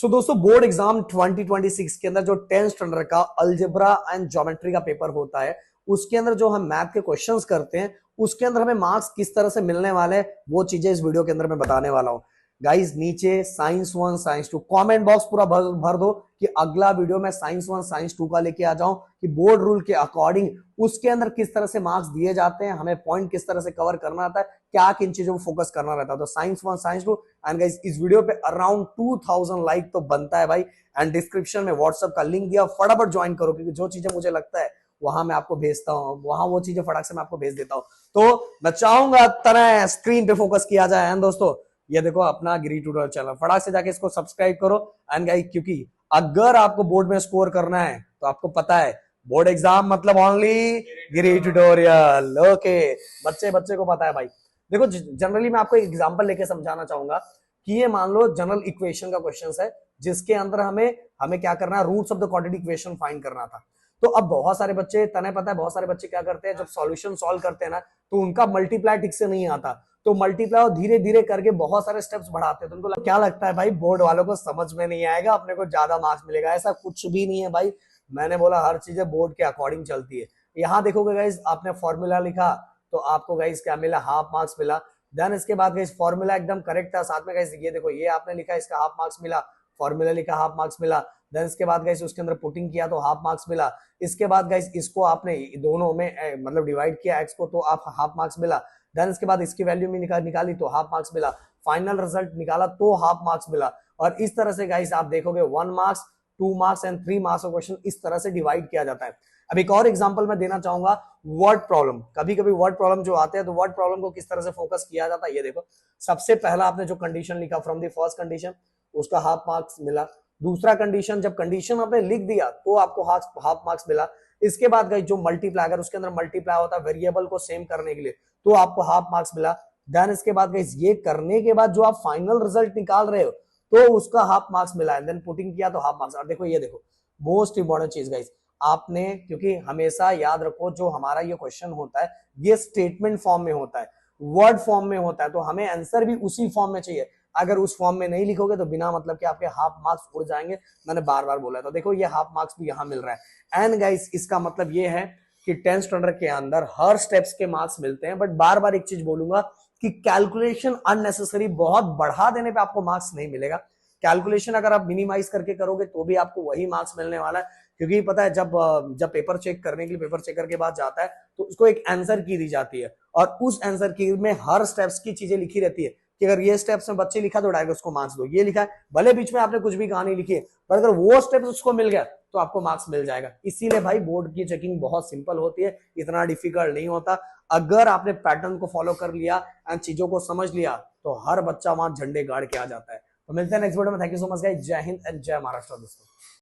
सो दोस्तों board exam 2026 के अंदर जो 10th स्टैंडर्ड का अलजेब्रा एंड ज्योमेट्री का पेपर होता है उसके अंदर जो हम मैथ के क्वेश्चंस करते हैं उसके अंदर हमें मार्क्स किस तरह से मिलने वाले हैं वो चीजें इस वीडियो के अंदर मैं बताने वाला हूं। गाइस नीचे साइंस 1 साइंस 2 कमेंट बॉक्स पूरा भर दो कि अगला वीडियो में साइंस 1 साइंस 2 का लेके आ जाऊं कि बोर्ड रूल के अकॉर्डिंग उसके अंदर किस तरह से मार्क्स दिए जाते हैं, हमें पॉइंट किस तरह से कवर करना आता है, क्या किन चीजों को फोकस करना रहता है। तो साइंस 1 साइंस 2 एंड गाइस इस वीडियो पे अराउंड 2000 लाइक तो बनता है भाई। एंड डिस्क्रिप्शन में व्हाट्सएप का लिंक दिया, फटाफट ज्वाइन करो क्योंकि जो चीजें मुझे लगता है वहां मैं आपको भेजता हूं, वहां वो चीजें फटाक से मैं आपको भेज देता हूं। तो मैं चाहूंगा तरह स्क्रीन पे फोकस किया जाए। एंड दोस्तों ये देखो अपना गिरी ट्यूटोरियल चैनल, फटाक से जाके इसको सब्सक्राइब करो। एंड गाइस क्योंकि अगर आपको बोर्ड में स्कोर करना है तो आपको पता है बोर्ड एग्जाम मतलब ओनली गिरी ट्यूटोरियल। ओके बच्चे बच्चे को पता है भाई। देखो जनरली मैं आपको एक एग्जांपल लेके समझाना चाहूंगा कि ये मान लो जनरल इक्वेशन का क्वेश्चन है जिसके अंदर हमें हमें क्या करना है, roots of the quadratic equation find करना था। तो अब बहुत सारे बच्चे तने पता है बहुत सारे बच्चे क्या करते हैं, जब सॉल्यूशन सॉल्व करते हैं ना तो उनका मल्टीप्लाई ठीक से नहीं आता, तो मल्टीप्लाई धीरे धीरे करके बहुत सारे स्टेप्स बढ़ाते हैं। तो उनको क्या लगता है भाई बोर्ड वालों को समझ में नहीं आएगा, अपने को ज्यादा मार्क्स मिलेगा। ऐसा कुछ भी नहीं है भाई, मैंने बोला हर चीजें बोर्ड के अकॉर्डिंग चलती है। यहाँ देखोगे गाइस आपने फॉर्मूला लिखा तो आपको गाइस क्या मिला, हाफ मार्क्स मिला। देन इसके बाद गाइस फॉर्मूला एकदम करेक्ट था, साथ में गाइस ये देखो ये आपने लिखा इसका हाफ मार्क्स मिला, फॉर्मूला लिखा हाफ मार्क्स मिला। देन इसके बाद गाइस उसके अंदर पुटिंग किया तो हाफ मार्क्स मिला। इसके बाद गाइस इसको आपने दोनों में मतलब डिवाइड किया एक्स को तो आप हाफ मार्क्स मिला। देन इसके बाद इसकी वैल्यू में निकाली तो हाफ मार्क्स मिला। फाइनल रिजल्ट निकाला तो हाफ मार्क्स मिला। और इस तरह से गाइस आप देखोगे 1 मार्क्स 2 मार्क्स एंड 3 मार्क्स का क्वेश्चन इस तरह से डिवाइड किया जाता है। अब एक और एग्जांपल मैं देना चाहूंगा, वर्ड प्रॉब्लम। कभी कभी वर्ड प्रॉब्लम जो आते हैं तो वर्ड प्रॉब्लम को किस तरह से फोकस किया जाता है ये देखो। सबसे पहला आपने जो कंडीशन लिखा फ्रॉम द फर्स्ट कंडीशन उसका हाफ मार्क्स मिला। दूसरा कंडीशन जब कंडीशन आपने लिख दिया तो आपको हाफ मार्क्स मिला। इसके बाद गाइस जो मल्टीप्लाई, अगर उसके अंदर मल्टीप्लाई होता है वेरिएबल को सेम करने के लिए तो आपको हाफ मार्क्स मिला। देन इसके बाद गाइस ये करने के बाद जो आप फाइनल रिजल्ट निकाल रहे हो तो उसका हाफ मार्क्स मिला है। देन पुटिंग किया तो हाफ मार्क्स। और देखो ये देखो मोस्ट इंपॉर्टेंट चीज गाइस आपने, क्योंकि हमेशा याद रखो जो हमारा ये क्वेश्चन होता है ये स्टेटमेंट फॉर्म में होता है, वर्ड फॉर्म में होता है, तो हमें आंसर भी उसी फॉर्म में चाहिए। अगर उस फॉर्म में नहीं लिखोगे तो बिना मतलब कि आपके हाफ मार्क्स उड़ जाएंगे। मैंने बार बार बोला, तो देखो ये हाफ मार्क्स भी यहां मिल रहा है। एंड गाइस इसका मतलब ये है कि 10th स्टैंडर्ड के अंदर हर स्टेप्स के मार्क्स मिलते हैं। बट बार बार एक चीज बोलूंगा कि कैलकुलेशन अननेसेसरी बहुत बढ़ा देने पे आपको मार्क्स नहीं मिलेगा। कैलकुलेशन अगर आप मिनिमाइज करके करोगे तो भी आपको वही मार्क्स मिलने वाला है। क्योंकि पता है जब पेपर चेक करने के लिए पेपर चेकर के बाद जाता है तो उसको एक आंसर की दी जाती है और उस आंसर की में हर स्टेप्स की चीजें लिखी रहती है कि अगर ये स्टेप्स में बच्चे लिखा तो डायरेक्ट उसको मार्क्स दो। ये लिखा है भले बीच में आपने कुछ भी कहानी लिखी है पर अगर वो स्टेप्स उसको मिल गया तो आपको मार्क्स मिल जाएगा। इसीलिए भाई बोर्ड की चेकिंग बहुत सिंपल होती है, इतना डिफिकल्ट नहीं होता। अगर आपने पैटर्न को फॉलो कर लिया एंड चीजों को समझ लिया तो हर बच्चा वहां झंडे गाड़ के आ जाता है। तो मिलते हैं नेक्स्ट वीडियो में। Thank you so much guys, जय हिंद एंड जय महाराष्ट्र दोस्तों।